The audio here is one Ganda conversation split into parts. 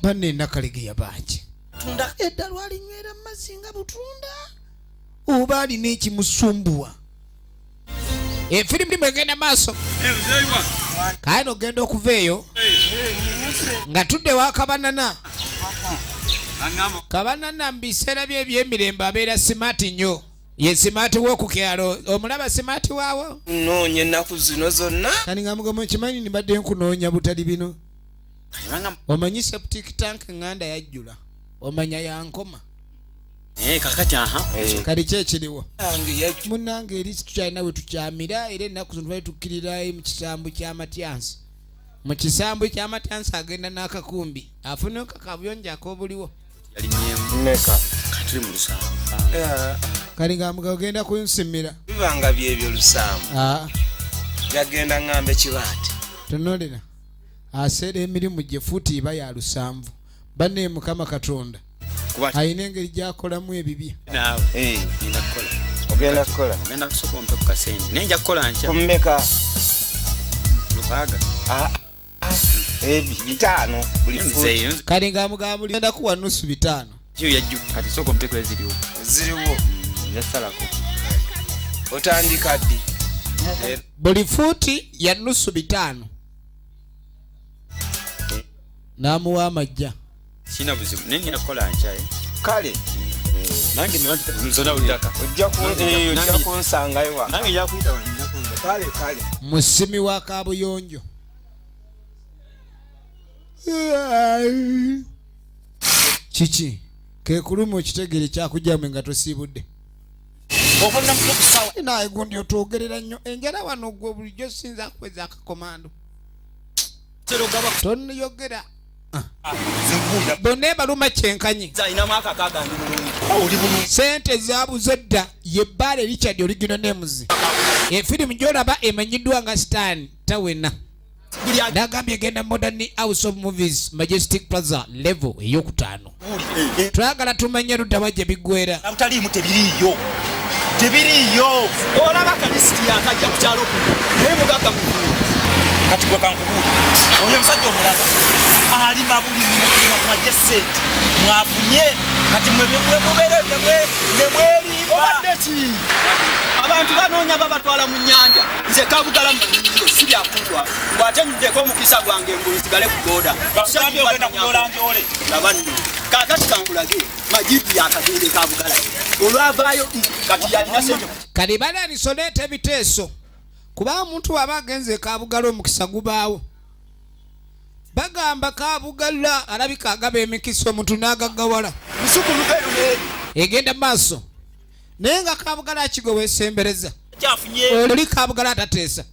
banne Nakalegya bangi edda lwalinywera mazzi nga butunda oba alina ekimusumbuwa efirimu egenda maaso kale nogenda okuva eyo nga tudde wa Kabanana mu biseera bye ebyemirembe abeera simaati nnyo ye simaati w'okukyalo omulaba simaati waawo noonya ennaku zino zonna kani nga mugamo kimanyi nibadde nkunoonya butali bino omanyi septic tank nganda yajjula omanya yankoma kakati kali kyekiriwo munnange eri tukyalina bwe tukyamira era ennaku zino twali tukkirirayo mu kisambu ky'amatyansi mu kisambu ky'amatyansi agenda n'akakumbi afune kakabuyonja ak'obuliwo kali nga muga ogenda kunsimira bibanga byebyo lusambu yagenda ngambe kibaati tonolera aseera emirimu gye fuuti iba ya lusanvu banne Mukama Katonda ayina engeri gy'akolamu ebibye ogenda kukola nenja kukola nkya omumeka lukaaga bitaano buli fuuti kali nga mugamba genda kuwa nusu 5 kati soko mpeko ziriwo yasalako otandika ddi buli fuuti ya nusu 5 n'amuwa amajja sina buzibu nenja kukola nkya kale nange nzona ulidaka ojja kunsangayo wa nange yakuyita kale musimi wa Kabuyonjo kiki ke kuluma okitegere kyakujjamwe nga tosiibudde naye gundi otwogerera nnyo enjala wano gwe bulijjo sinza akweza akakomando toniyogera bonna ebaluma kyenkanyi sente zabuze dda yebbaala Richard Original Names efirimu gyolaba emanyiddwa nga Stan Tawena nagambye egenda Modern House of Movies Majestic Plaza level ey'okutaano twagala tumanye luddawa gye biggwera abutaliimu tebiriiyo olaba kalisiti yakajja ku kyalo kuno naye mugaga mukulu kati gwe kankubuuli oyo omusajja omulaba alima buli mwaje sente mwafunye kati mwemubeere nemwerimba abantu banoonya babatwala mu nnyanja nze Kabugala mu si byakundwa bw'ate nnyuddeko omukisa gwange nguluzigale kugoda ogenda kugola njole labanno kakati kangulage majibu yakagende Kabugala olwavaayo kati yalina sente kali balanisoleeta ebiteeso kuba omuntu waba agenze Kabugala omukisa gubaawo bagamba Kabugala alabika agaba emikisa omuntu n'agaggawala egenda maaso naye nga Kabugala akigoweesembereza oli Kabugala atateesa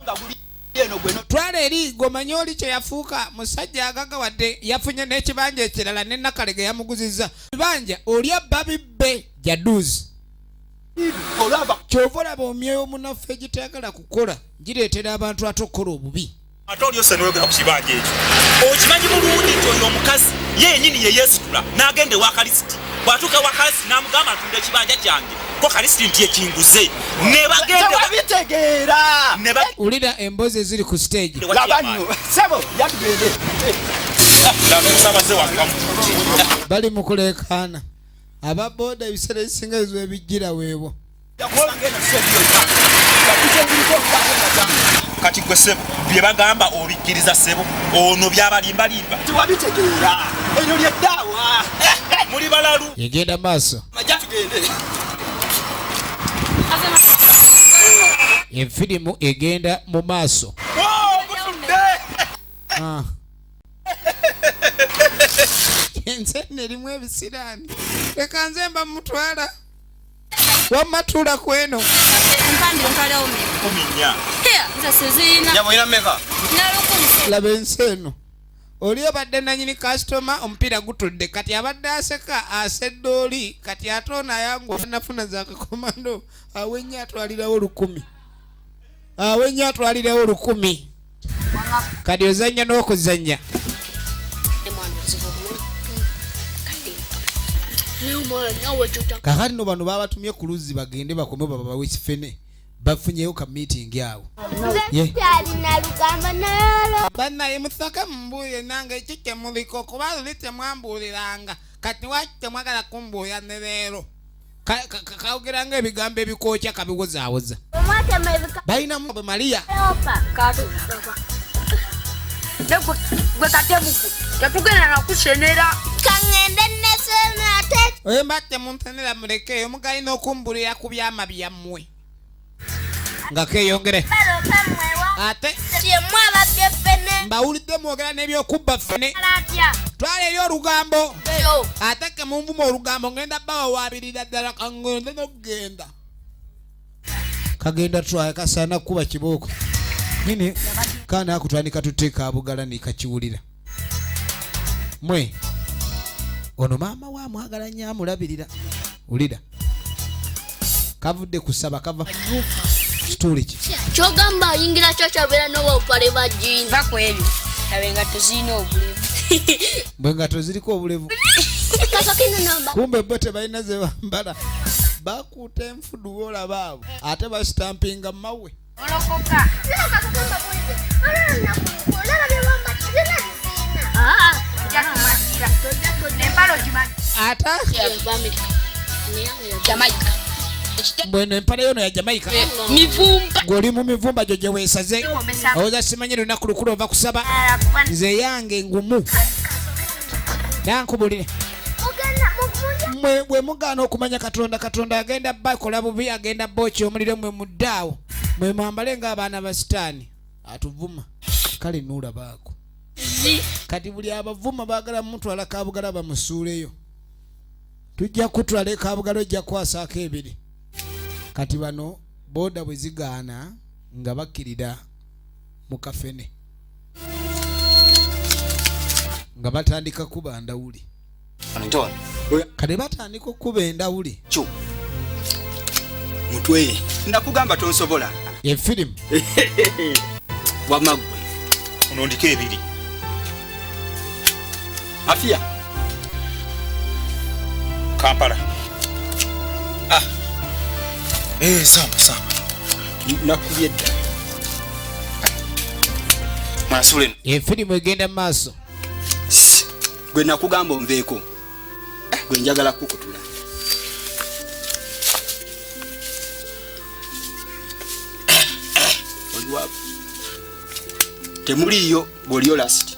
twala eri gomanye oli kye yafuuka musajja agaggawadde yafunye n'ekibanja ekirala ne Nakalegya yamuguzizza ebibanja oli abba bibbe jaduzi kyova olaba omyoyo munaffe egitayagala kukola gireetera abantu ate okukola obubi ate oli ose noyogera ku kibanja ekyo okimanyi bulungi nti oyo omukazi yenyini yeyesitula n'agenda ewa Kalisiti bw'atuuka ewa Kalisiti n'amugamba atunda ekibanja kyange ko Kalisiti nti ekinguze ne bagenda wabitegeera ulira emboozi eziri ku stage labanyo sebo yatugende bali mu kuleekaana ababooda ebiseera ebisinga ezo ebijjira weebo kati gwe sebo bye bagamba obikkiriza sebo ono byabalimbalimba tiwabitegeera eryo lyeddaawa muli balalu yegenda maaso majja tugende efirimu egenda mu maaso ensene erimu ebisiraani leka nze mba mutwala wamatuula kweno laba ensi eno oli obadde nanyini kasitoma omupiira gutudde kati abadde aseka asedde oli kati ate ono ayangu nafuna za kakomando awennya atwalirawo 100 kati ozannya n'okuzannya kakati no bano babatumye ku luzzi bagende bakome babawe kifene bafunyeyo ka meeting awo bannaye musaka mumbuulire nange ekyo kyemuliko kuba luli temwambuuliranga kati waki temwagala kumbuulira ne leero kawogeranga ebigambo ebikookya kabiwozaawoza balinamu bwe Maria gwe katemuku tetugenda nakusenera kangende nesenate oyo mbatte muntenera mulekeyo mugalina okumbulira ku byama byammwe nga keeyongere ate mwabadde ffene mbawulidde mwogera n'ebyokubba ffene twala eri olugambo ate ke munvuma olugambo ngenda bawawabirira ddala kangende nokugenda kagenda twaye kasaana kuba kibooko nini kana akutwanika tuteeka abugala nikakiwulira mwe ono maama wa mwagala nnyo amulabirira wulira kavudde kusaba kava kituli ki kyogamba ayingira kyo kyabeera n'obupale bwa jini va ku ebyo tabe engatto zirina obulevu bwe engatto ziriko obulevu kumbe bo tebalina ze bambala bakuuta enfudu olaba abo ate basitampinga mmawe olokoka ata bweno empale yono ya Jamaica mivumba ng'oli mu mivumba gyo gye weesaze owoza simanyi lunaku lukulu ova kusaba nze yange ngumu nankubulire bwe mugaana okumanya katonda agenda bakola bubi agenda booki omuliro mwe muddaawo mwe mwambale ng'abaana ba sitaani atuvuma kale nuula baako kati buli abavuma baagala mutwala kabugala bamusuuleyo tujja kutwala kabugala ojja kwasaako ebiri kati bano boda bwe zigaana nga bakkirira mu kafene nga batandika kuba ndawuli kale batandika okuba endawuli mutwe nakugamba tonsobola efirimu wamagwe onondika ebiri afia Kampala sama nakubye dda mwanasule efirimu egenda mu maaso gwe nakugamba onveeko gwe njagala kukutula oliwabu temuliyo bw'oliyo lasiti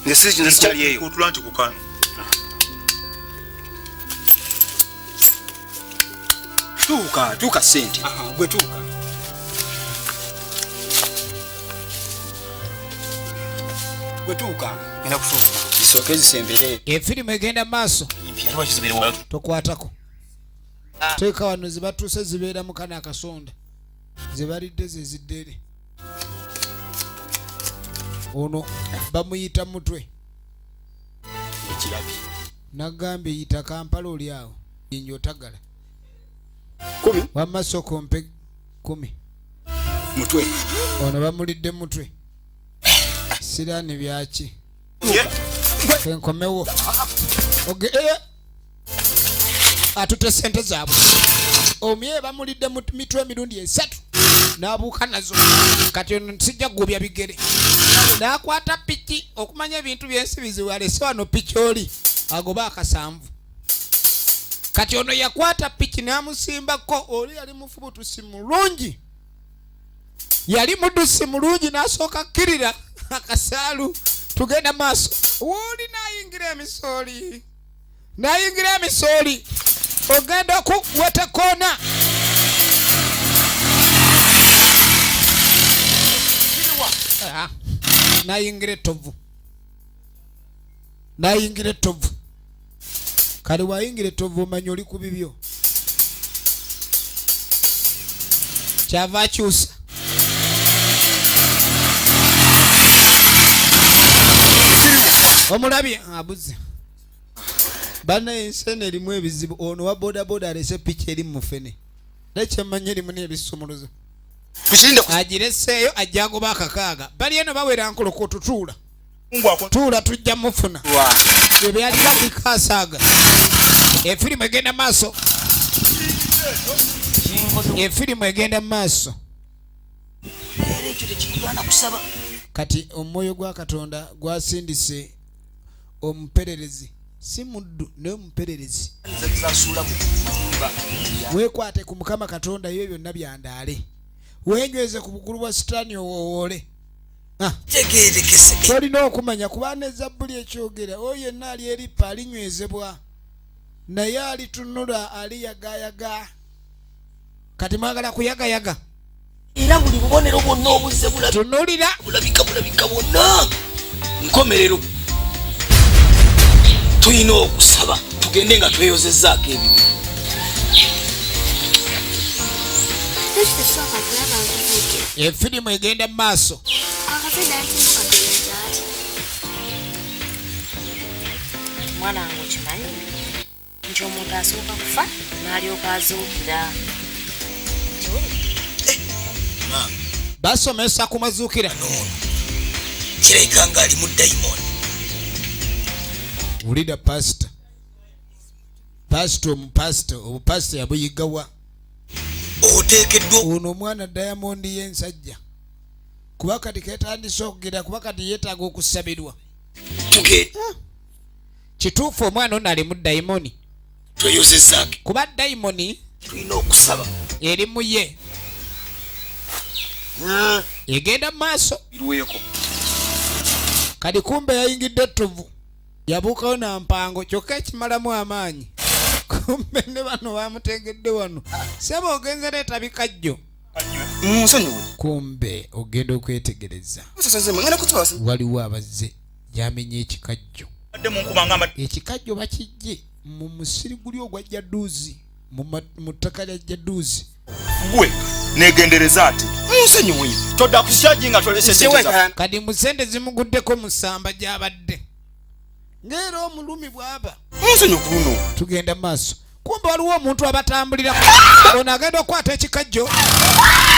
nesikyali eyo kutula nti kukano tuuka sente gwe tuuka ina kutuuka zisooke zisembere efirimu egenda mu maaso tokwatako teeka wano zebatuuse zibeera mu kana akasonda zebalidde zeziddere ono bamuyita mutwe ekirabi nagambye yita Kampala oli awo injo otagala 10 wamma sokompe 10 mutwe ono bamulidde mutwe sirani byaki enkomewo atute sente zaabwe omye bamulidde mitwe emirundi 3 n'abuuka nazo kati ono sijja gubya bigere n'akwata piki okumanya ebintu byensi bizibu alese wano piki oli agoba akasanvu kati ono yakwata piki n'amusimbako oli yali mufubutusi mulungi yali mudusi mulungi n'asooka kkirira akasaalu tugenda maaso wooli n'ayingira emisooli ogenda okuweta koona n'ayingira ettovu kale wayingira ettovu omanya oli ku bibyo kyava akyusa omulabye abuze bana ensene erimu ebizibu ono wa bodaboda alese piki eri mufene nekyemmanya erimu n'ebisumuluzo agireseeyo ajja agoba akakaaga bali eno bawera nkoloko tutuula tuula tujja mufuna byebyalina buli kasaaga efirimu egenda maaso Efirimu egenda mu maaso. Era ekyo tekigwana kusaba. Kati omwoyo gwa Katonda gwasindise omupererezi si muddu naye omupererezi. Weekwate ku Mukama Katonda ebyo byonna byandaale. Weenyweze ku bugulu bwa Sitaani owowoole. Tolina okumanya kuba ne Zabbuli ekyogera oyo yenna ali erippa alinywezebwa naye alitunula aliyagayaga. Kati mwagala kuyagayaga era buli bubonero bwonna obuzze tunulira bulabika bwonna nkomerero. Tulina okusaba tugende nga tweyozezzaako ebibi. efirimu egenda mu maaso. Mwana wange okimanyi nti omuntu asooka kufa n'alyoka azuukira. Basomesa ku mazuukira. Kirabika nga ali mu dayimoni. Wulira pasita obupasita yabuyigawa. Oteekeddwa ono omwana Diamond y'ensajja kuba kati ketandise okugenda kuba kati yeetaaga okusabirwa. Kituufu omwana ono ali mu dayimoni. Tweyozezzaako kuba dayimoni tulina okusaba eri mu ye egenda mu maaso. birweko. Kati kumbe yayingidde ettovu yabuukawo na mpango kyokka ekimalamu amaanyi. Kumbe ne bano bamutegedde wano seba ogenze leeta bikajjo. Kumbe ogenda okwetegereza waliwo abazze gyamenya ekikajjo. Ekikajjo bakijje mu musiri guli ogwa Jadduuzi mu ttaka lya Jadduuzi. Gwe negendereza ati nsonyiwe todda kusyaji nga toleseseweka. Kati musende zimuguddeko mu ssamba gy'abadde ng'era omulumi bw'aba. Nsonyi kuno Tugenda maaso. Kumbe waliwo omuntu abatambulira ono agenda okukwata ekikajjo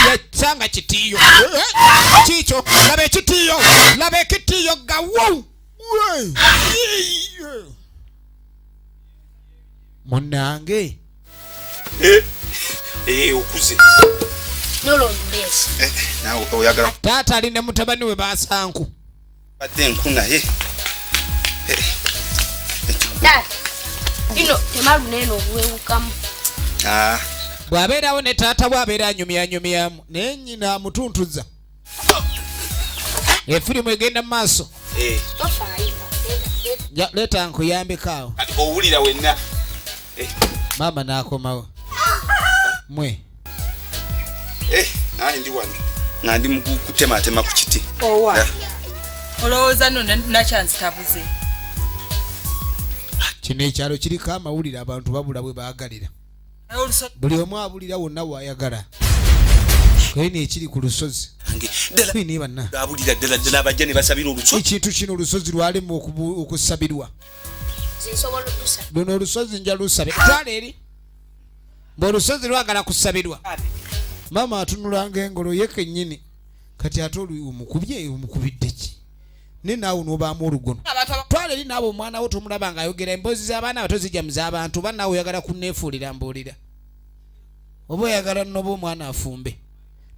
yakyanga kitiiyo. Kiikyo laba ekitiiyo gawo. Munnange okuze nolondesi nawe oyagala taata ali ne mutabani we Baasanku. badde enku naye ino temalu neno obuwewukamu. Bw'abeerawo ne taata bw'abeera anyumyanyumyamu naye nnyina amutuntuza. Efirimu egenda mu maaso. Leeta nkuyambeko awo. kati owulira wenna Maama n'akomawo. Mwe naye ndi wano nga ndi mu kutematema ku kiti. Olowooza nno nakyanzitabuze. Kino ekyalo kiriko amawulire abantu babula bwe baagalira. Buli omu abulira wonna wayagala. Kayini ekiri ku lusozi. Kayini banna. Abulira ddala abajja ne basabira olusozi. Ekintu kino olusozi lwalimu okusabirwa. Luno olusozi nja lusabe. Twala eri. Bw'olusozi lwagala kusabirwa. Maama atunulanga engolo ye kennyini. Kati ate omukubidde ki? Ne naawe n'obaamu olugono. Twala eri naawe omwana wo tomulaba ng'ayogera emboozi z'abaana abato zijja mu z'abantu oba naawe oyagala kunneefuulira mbuulira. Oba oyagala nnoba omwana afumbe.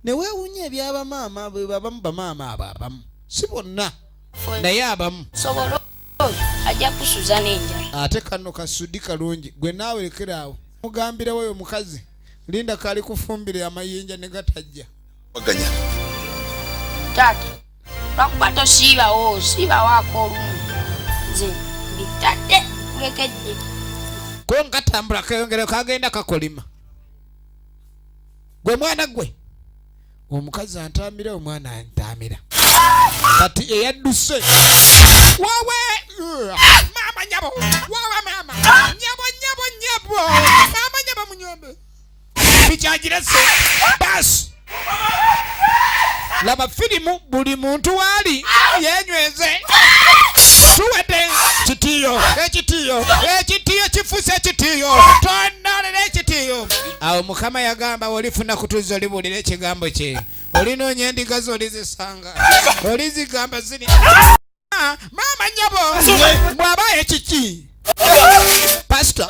Ne weewunya eby'abamaama bwe babamu bamaama abo abamu. Si bonna. Naye abamu. Sobola ajja kusuza n'enjala. Ate kano kasudi kalungi gwe naawe lekeraawo. Mugambira weyo mukazi. Linda kali kufumbira amayinja ne gatajja. Waganya. Tata. Lwakuba tosiibawo ak'olumu. Nze mbitadde kulekedde. Ko nkatambula kayongera kagenda kakolima. Gwe mwana gwe. Omukazi antambira omwana antamira. Kati eyadduse. Wawe! Mama nyabo! Wawe mama! Nyabo! Mama nyabo munyombe. Bikyagirese. Bas! Laba firimu buli muntu wali yenyweze. Tuwede ekitiyo kifuse ekitiyo tonalera ekitiyo. Awo Mukama yagamba olifuna kutuza olibulira ekigambo kye olinoonya endiga zo olizisanga olizigamba ziri mama nyabo bw'aba ekiki pastor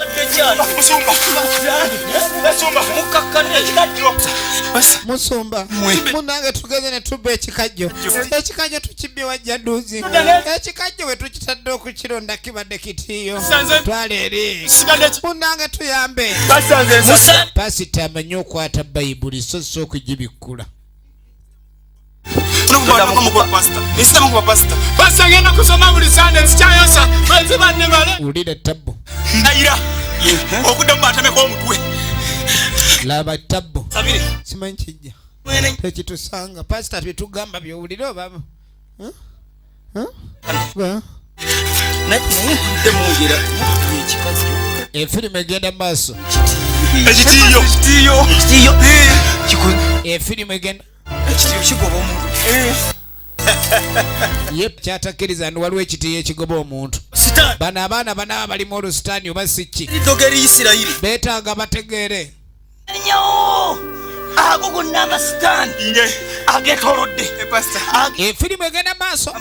musumba munange tugeze ne tubba ekikajjo tukibye wajja duuzi ekikajjo we tukitadde okukironda kibadde kitiyo twala eri munange tuyambe pasita amanyi okwata bayibuli so si okugibikkula ulira tabbo laba tabbo simanyi kijja tekitusanga pasita byetugamba byowulire oba efirimu egenda maaso efirimu egenda yep kyatakkiriza ndi waliwo ekitiyo ekigoba omuntu bano abaana banaba balimu olusitaani oba siki beetaaga bategeere ago gonna amasitaani agetolodde efirimu egenda maaso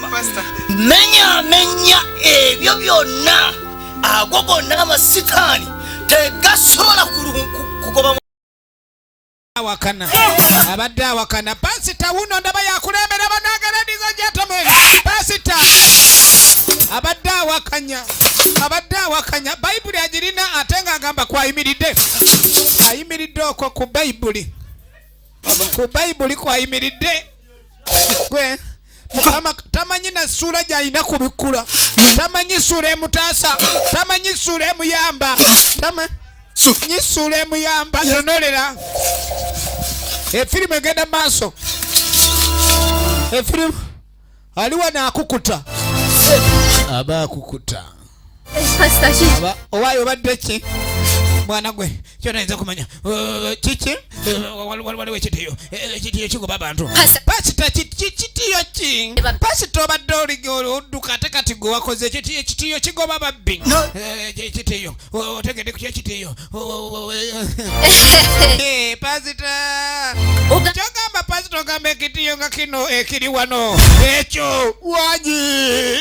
menya ebyo byonna ago gonna amasitaani tegasobola kugoba awakana abadde awakana pasita wuno ndaba yakulembera banageradiza gentlemen pasita abadde awakanya bayibuli agirina ate nga agamba kwayimiridde ayimiridde okwo ku bayibuli kwayimiridde gwe tamanyi na ssuula gy'alina kubikkula tamanyi ssuula emutaasa tamanyi ssuula emuyamba tamanyi ssuula emuyamba tonolera efirimu egenda maaso efirimu aliwo naakukuta aba akukuta owaayo obadde ki mwana gwe kyonayinza kumanya kiki waliwo ekitiyo kigoba abantu pasita kitiyo ki pasita obadde olidduka ate kati gwe wakoze ekitiyo kigoba babbi ekitiyo otegedde kuki ekitiyo pasita kyogamba pasita ogamba ekitiyo nga kino ekiri wano ekyo wanyi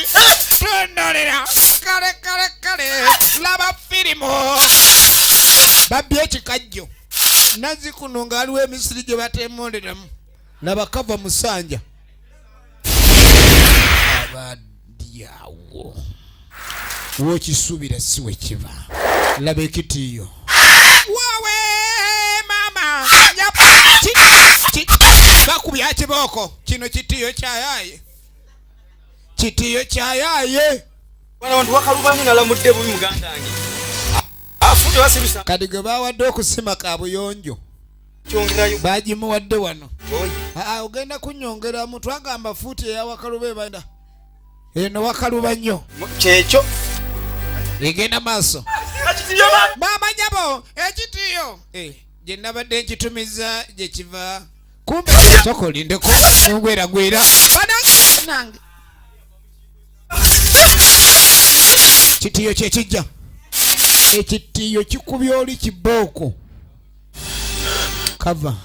tonolera kale laba firimu babye ekikajjo nazi kuno nga aliwo emisiri gye batemoleramu laba kava musanja abadyawo wokisubira siwe kiba laba ekitiyo wawe mama bakubya kibooko kino kitiyo kyayaye abantu wakalubanye nalamudde bubi muganda wange afude wasibisa kadi gwe bawadde okusima kabuyonjo bagimuwadde wano ogenda kunyongeramu twagamba fuuti eyawakalube banda eno wakaluba nnyo kyekyo egenda maaso maama nyabo ekitiyo gye nabadde nkitumiza gye kiva kumbe soka olindeko nogweragwera banange kitiyo kyekijja ekitiyo kikubya oli kibooko kava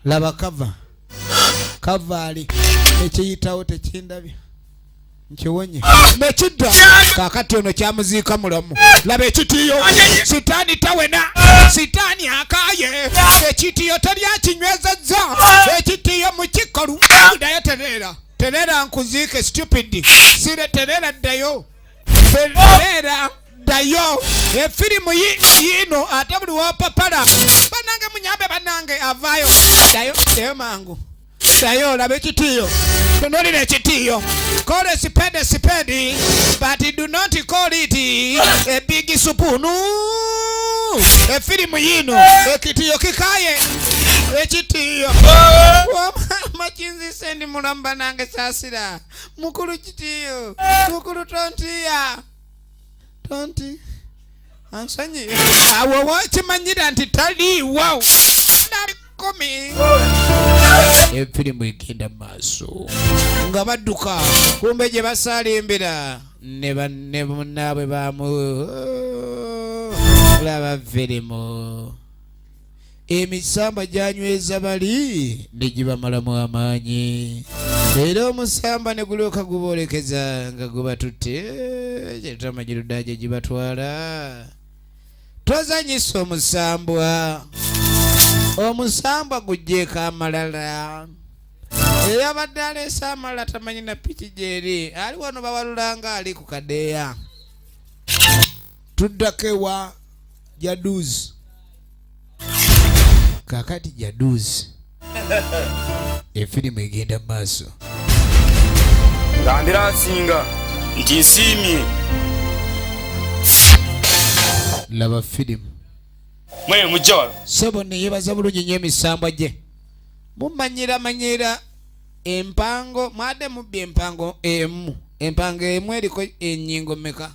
laba kava ali ekiyitawo tekindabya nkiwonye nekidda kakati ono kyamuziika mulamu laba ekitiyo sitaani tawena sitaani akaye ekitiyo talyakinywezezza ekitiyo mukikalu dayo terera nkuziike stupid sire terera ddayo dayo efirimu yino ate buli wopapala banange munyambe banange avaayo dayo mangu dayo laba ekitiyo tonolira ekitiyo call a spade but do not call it a big spoon efirimu yino ekitiyo kikaye ekitiyo makinzise ndi mulamba nange sasira mukulu kitiyo mukulu tonti ansanyi awo wakimanyira nti taliiwo nabikomi efirimu egenda maaso nga badduka kumbe gye basalimbira ne munnaabwe bamu laba firimu emisamba gyanyweza bali negibamalamu amaanyi era omusamba ne gulooka guboolekeza nga gubatutte kyetamagirudaje gibatwala tozanyisa omusambwa. Omusambwa gujjeeko amalala. Eyabadde aleese amalala tamanyi na piki gyeri. Ali wano bawalulanga ali ku kadeeya. Tuddako ewa Jaduzi. Kakati Jaduzi. Efirimu egenda mu maaso. Gandira asinga nti nsiimye. Laba firimu. Mwe mujja wano. Sebo ne yebaza bulungi nnyo emisambwa gye. Mumanyira empango mwade mubbi empango emu. Empango emu eriko ennyingo mmeka?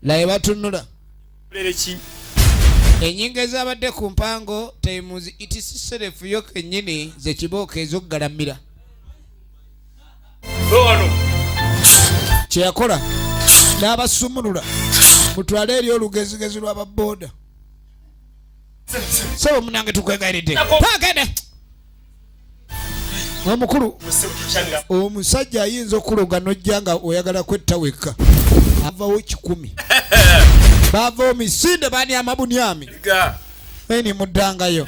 Laye batunula. Lereki. Ennyingo ezabadde ku mpango times it is self yo kennyini ze kibooka ez'okgalamira. Wano. Kyeyakola n'abasumulula mutwale eri olugezigezi lw'ababooda. Sebo munange tukwegayiridde. Pagende. Omukulu omusajja ayinza okuloga n'ojja nga oyagala kwetta wekka. Avawo 10. Bava omisinde bani amabunyami. Eni muddangayo.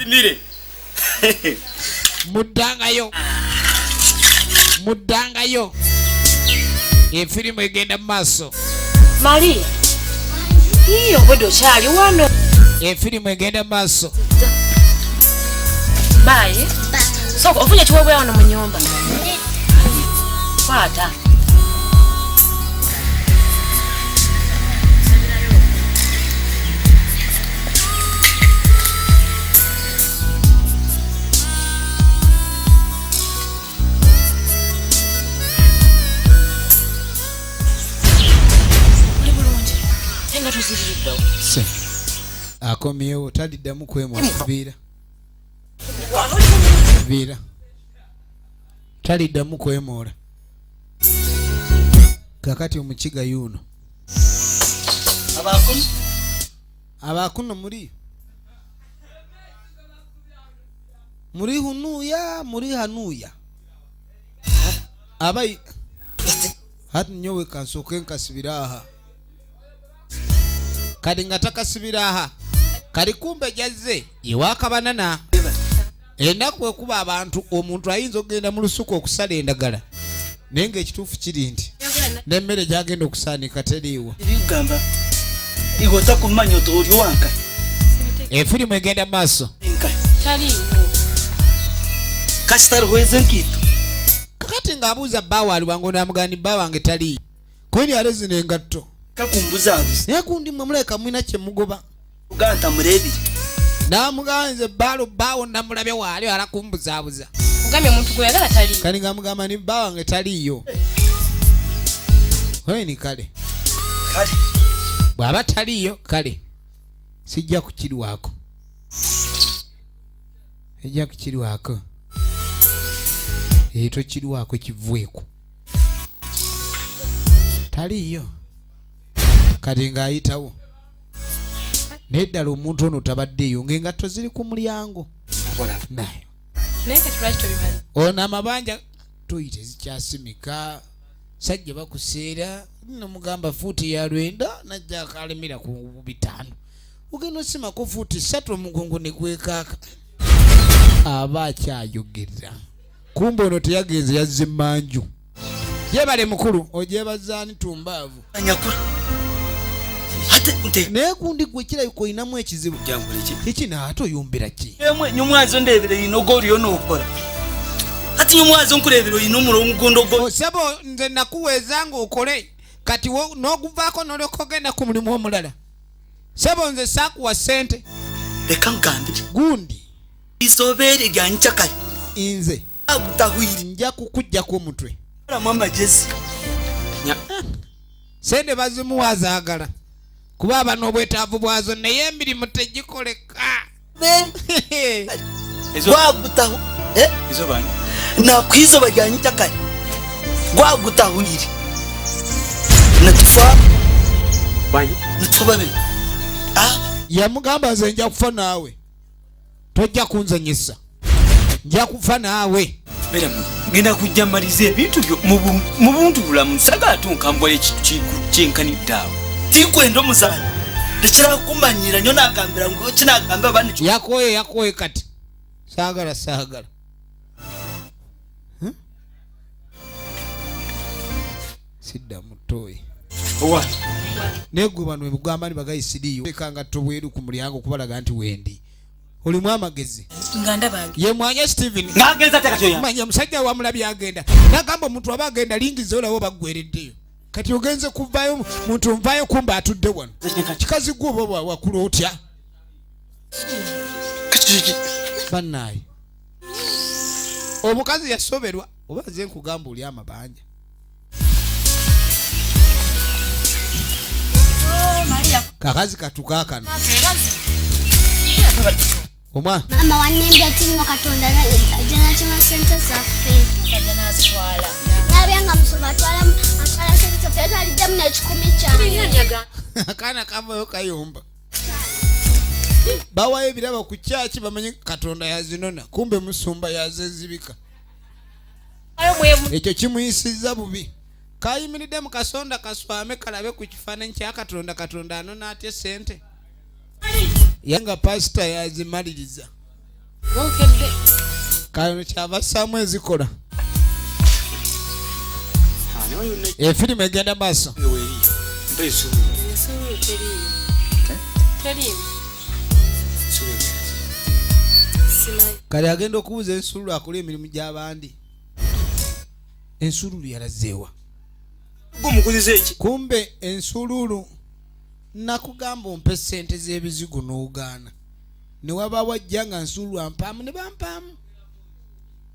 Muddangayo. Efirimu egenda mu maaso. Maria. Iyo bodo kyali wano. Efirimu egenda mu maaso. Baye. So ofunye kiweebwa wano mu nyumba. Kwata. Se. Akomyewo taliddamu kwemwa viira. Viira. Taliddamu kwemoola. Kakati omukiga yuno. Abakuno muri. Muri hunuya, muri hanuya. Abai. Hati nyowe kansoke nkasibiraha. Kadi nga takasibiraha. Kali kumbe jazze ewaka banana. Ennaku ekuba abantu omuntu ayinza okugenda mu lusuku okusala endagala. Naye ng'ekituufu kiri nti n'emmere gy'agenda okusaanika teriiwo. Ebigamba igota kumanya oli wanka. Efirimu egenda maaso. Taliiwo. Kasitali hweze nkitu. Kakati ng'abuuza bbaawa aliwango n'amugani bba wange taliiyo. Kweri alezina engatto. Kakumbuzabuza. Naye kundi mmwe muleka mwina kye mugoba. Uganda murebire. Namuganze bbaawo namulabye waali alakumbuzaabuza. Mugambye omuntu gwe yagala taliiyo. Kali ng'amugamba ni bba wange taliiyo. Ni kale. Bw'aba taliiyo kale. Sijja kukirwako. Ejja kukirwako. Tokirwako kivweeko. Taliiyo. Kati ng'ayitawo. Neddala omuntu ono tabaddeeyo ng'engatto ziri ku mulyango. Nayo. Naye kati lwaki tobimanyi? Ono amabanja tuyite zikyasimika. Sajja bakuseera nomugamba fuuti ya 20 najja akalemera ku 5. Ugenda osimako fuuti 3 omugongo ne gwekaaka. Aba akyayogera. Kumbe ono teyagenze yazze manju. Yebale mukulu ojebazaani tumbaavu. Anyakula. Naye kundi gwe kirabika olinamu ekizibu. Kiki naato oyumbira ki? Emwe nyumwazo ndebere inogo oliyo n'okola. Kati nyumwazo nkuleebera olina omulongondo gwo. Osabo nze nakuweeza ng'okole kati n'oguvaako n'olyoka ogenda ku mulimu omulala. Sabo nze saakuwa ssente. Leka nkambire. Gundi. Isobeere lya nkyakali. Nze. Agutahwiri. Nja kukuggyako omutwe. Olamu amagezi. Sente bazimuwazaagala. Kuba aba n'obwetaavu bwazo naye emirimu tegikoleka. Gwagutahu. Ezo bani? Nakwizoba lya nkyakali. Gwagutahwiri. Natufa. Bayi. Natubabe. Yamugamba nze nja kufa naawe. Tojja kunzanyisa. Nja kufa naawe. Beramu. Ngenda kujja mmaliza ebintu byo mu buntu bulamu sagala tunkambwala ekintu kyenkanidde awo. Tikwenda omuzaana. tekiraba kumanyira nyo nagambira ngo kinagamba abandi yakoye kati saagala sidda mutoyi Owa. negwe bano ebugamba ni bagayisidiyo ekanga tobweru ku mulyango kubalaga nti wendi olimu amagezi Nganda babi. ye mwanya Steven Nagenza tekatoya. manya musajja wa mulabi agenda nagamba omuntu abagenda lingizo olawo bagwereddeyo kati ogenze kuvayo muntu mvayo kumba atudde wano kikazi gwo wakulu otya bannaye omukazi yasoberwa oba ze nkugamba oli amabanja kakazi katukakano omwa mama wanembya tinno katonda ajana chima sente zaffe ajana zitwala nabyanga musoma atwala sente zaffe alijjamu n'ekikumi kyange akaana kavayo kayomba bawayo ebirabo ku kyaki bamanye katonda yazinona kumbe musumba yazezibika ekyo kimuyisizza bubi kayimiridde mu kasonda kaswame kalabe ku kifaananyi kya katonda anona atya sente yanga pasita yazimaliriza kano kyava saamu ezikola efirimu egenda maaso kale agenda okubuuza ensululu akola emirimu gy'abandi ensululu yalazeewa kumbe ensululu nakugamba ompe sente z'ebizigo n'ogaana ne waba wajja nga nsululu ampaamu ne bampaamu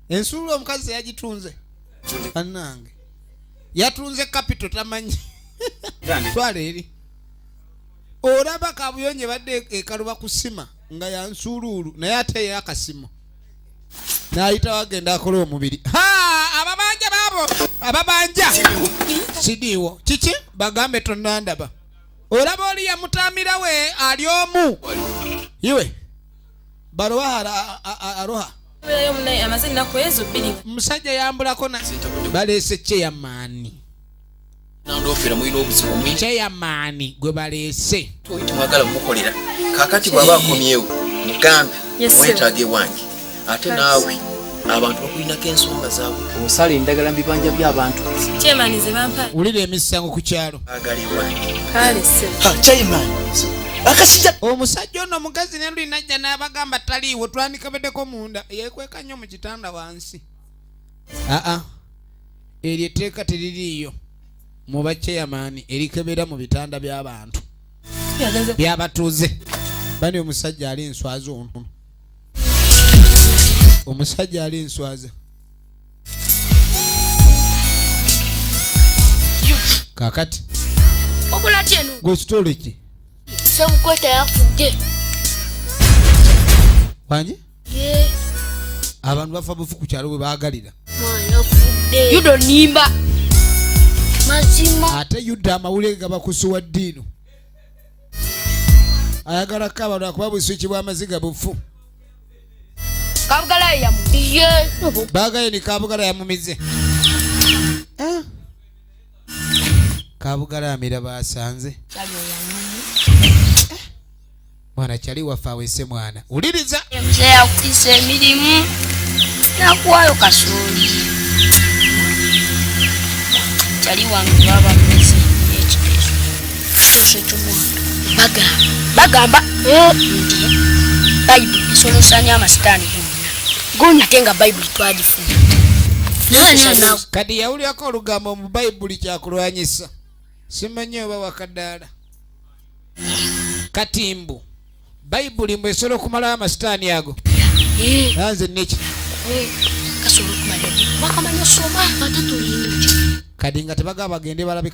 ensululu omukazi yagitunze annange yatunze kapito tamanyi twala eri olaba kabuyonye badde ekaluba kusima nga ya nsululu naye ate ye akasimo n'ayita wagenda akola omubiri ababanja baabo ababanja sidiiwo kiki bagambe tonnandaba olaba oli yamutamira we ali omu iwe baroha aroha musajja yambulako baleese kyeyamaani kyeyamaani gwe baleese mwagala mukolera kakati bwaba akomyewo mugambe mwetaage wange ate naawe abantu bakulinako ensonga zaabwe osala endagala mu bibanja by'abantu Kyemanize bampa. wulira emisango ku kyalo agalibwa Kale se. kyayimani akasijja omusajja ono omugazi ne lulinajja n'abagamba taliiwo twandikabeddeko munda yeekweka nnyo mu kitanda wansi eryo etteeka teririiyo mu bakyeyamaani erikebera mu bitanda by'abantu by'abatuuze bani omusajja ali enswaza ono omusajja ali enswaza kakati okulatyeno gwe kitole ki sebukweta yafudde wanje ye abantu bafa bufu ku kyalo bwe baagalira mwana fudde yudo nimba mazima ate yudde amawulire gabakusuwa ddiino ayagalako abantu akuba buswiki bw'amaziga bufu kabugala yamuye baagaye ni kabugala yamumize kabugala amira basanze mwana kyali waffe awese mwana wuliriza mzee yakutisa emirimu nakuwayo kasooli kyali wange baba mezi n'ekiteeso kiteeso eky'omwana bagamba nti bayibuli esolosanya amasitaani gonna ate nga bayibuli twagifuna naye kati yawulyako olugambo mu bayibuli kyakulwanyisa simanyi oba wakaddaala katimbu bayibuli mbu esobola okumalawo amasitaani ago nanze neki kasobola okumanya bakamanya osoma ate tulingi kati nga tebagaba bagende balabe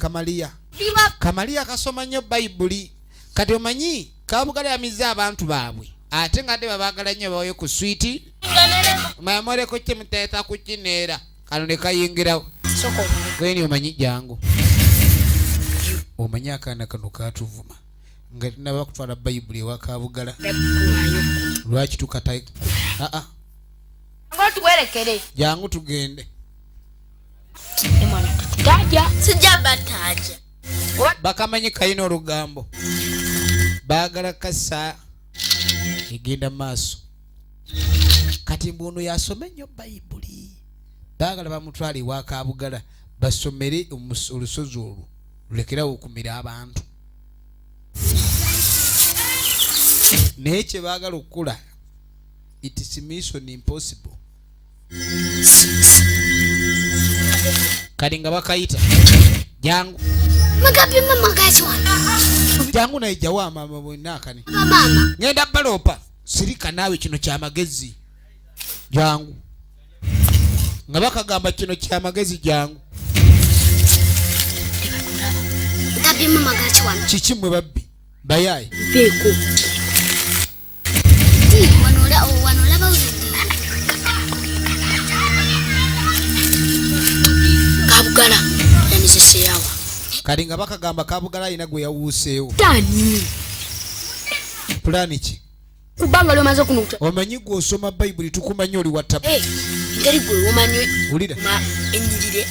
kamaliya kasoma nnyo bayibuli kati omanyi kabugala yamize abantu baabwe ate nga ate babagala nnyo bawayo ku switi mayamoleko kyemuteeta ku kineera kano ne kayingirawo gweni omanyi jangu omanyi akaana kano katuvuma nga tinaba kutwala bayibuli ewa kabugala lwaki tukata tuwerekere jangu tugende mwana tutaja sijja bataja bakamanyi kayina olugambo baagala kasa egenda maaso kati mbuno yasome nnyo bayibuli baagala bamutwale ewa Kaabugala basomere olusozi olwo lulekerawo okumira abantu naye kye baagala okukola it is mission impossible kati nga bakayita jangu Magapi mama gachwana. Jangu na ijawa mama bwenakani. Mama. Ngenda balopa. Sirika nawe kino kya magezi. Jangu. Ngabaka gamba kino kya magezi jangu. Magapi mama gachwana. Chichimwe babbi. Bayaye. Beko. Wanola bawuzi. Kaabugala. Yaniseserawa. Kali nga bakagamba Kaabugala ina gwe yawuuseewo. Tani. Plani ki? Kubanga lomaze kunuta. Omanyi gwe osoma Bayibuli tukumanyi oli WhatsApp. Ngeri gwe omanyi. Ulira. Ennyirire.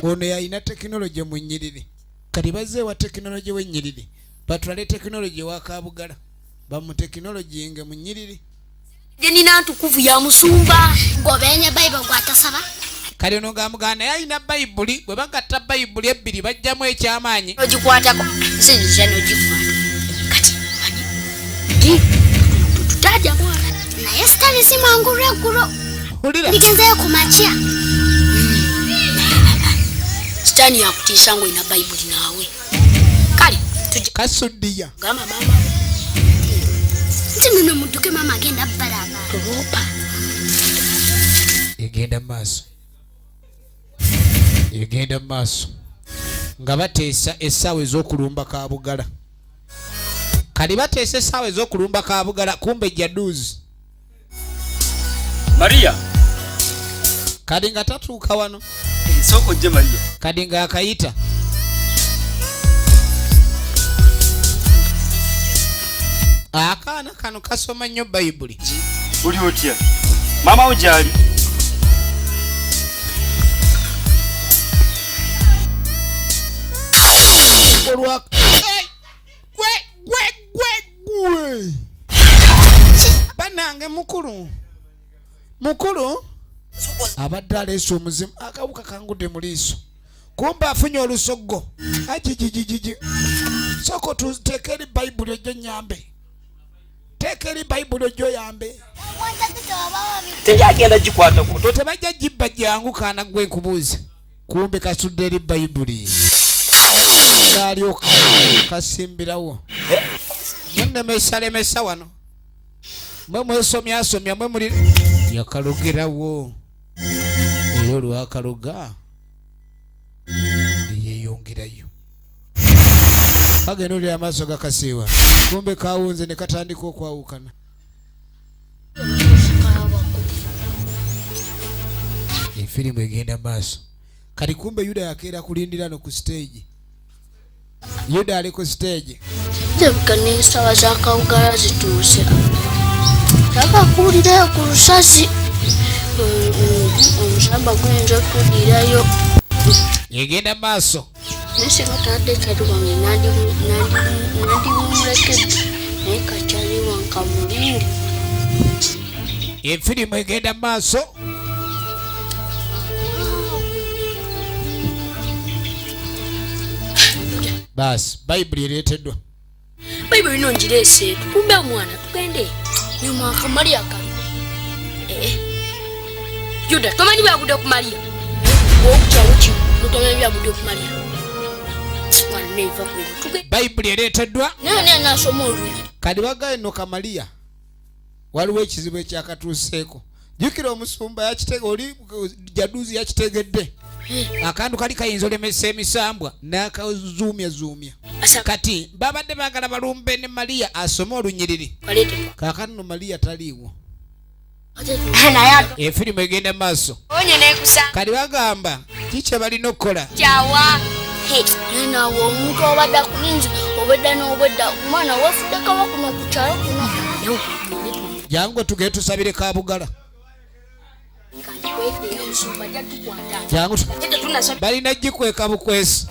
Ono yalina tekinologi mu nnyiriri. Kati bazze wa tekinologi w'ennyiriri. Batwale tekinologi wa Kaabugala. Bamu tekinologi nge mu nnyiriri. Nina ntukuvu ya musumba. Gobenye Bible gwatasaba. Kali ono gamugana yalina Bayibuli bwe bagatta Bayibuli ebbiri bajjamu ekyamaanyi. Ogikwatako. Sinzi ogikwata. Kati mani. Tutaja bwana. Naye sitali simangulu eggulo. Ulira. Ndigenzeyo ku makya. Sitani yakutiisa ngo ina Bayibuli naawe. Kale tujja Kasuddiya. gamba mama. Nti muno mudduke mama agenda balaba. Tolopa. Egenda maaso. Egenda maaso. Nga bateesa essaawa ez'okulumba Kaabugala. Kali bateesa essaawa ez'okulumba Kaabugala kumbe jaduzi. Maria. Kadi nga tatuuka wano. Soko je Maria. Kadi nga akayita. Akaana kano kasoma nnyo Bayibuli. Uli otya? Mama ojali. Olwa gwe banange mukulu abadde aleese omuzimu akawuka kangudde mu liiso kumbe afunye olusoggo ajijijijiji soko tuteeka eri Bayibuli ojjo nyambe teeka eri Bayibuli ojjo yambe teyagenda gikwata kuto tebajja gibba jangu kaana gwe nkubuuza kumbe kasudde eri Bayibuli kalyoka kasimbirawo munnemesalemesa wano mwe mwesomyasomya mwe muli yakalogerawo era olwakaloga yeyongerayo kagenda oli amaaso gakasiiwa kumbe kawunze ne katandika okwawukana efirimu egenda maaso kati kumbe Yuda yakeera kulindira no ku stage. Yuda ali ku stage. Tebukane sawa za Kaabugala zituuse. Taba kuwulirayo ku lusozi. Omusamba guyinza okudirayo. Egenda maaso. Nesinga tadde kyali wange nandimuleke naye kakyali wankamulindi. Efirimu egenda maaso. Bas, Bayibuli ereeteddwa. Bayibuli ino ngireese kumbe omwana tugende. Nyuma akamaliya kano. Yuda tomanyi byagudde ku Maria. Okukyawo ki mutomanyi byagudde ku Maria. Mwana neiva ku Bayibuli ereeteddwa. nani anasoma olulimi. Kadi bagaye no Kamaliya. Waliwo ekizibu ekyakatuuseeko. Jjukira omusumba yakitega oli jaduzi yakitegedde. Akantu kali kayinza olemesa emisambwa n'akazuumya. Kati babadde baagala balumbe ne Maria asome olunyiriri. Kaakano no Maria taliiwo. Efirimu egenda maaso. Kali bagamba kiki balina okukola. Naawe omuntu obadda kulinzi obedda n'obedda omwana wefudde kawa kuno ku kyalo kuno. Jangu tugende tusabire Kaabugala. Jangu balina gikweka bukwesi.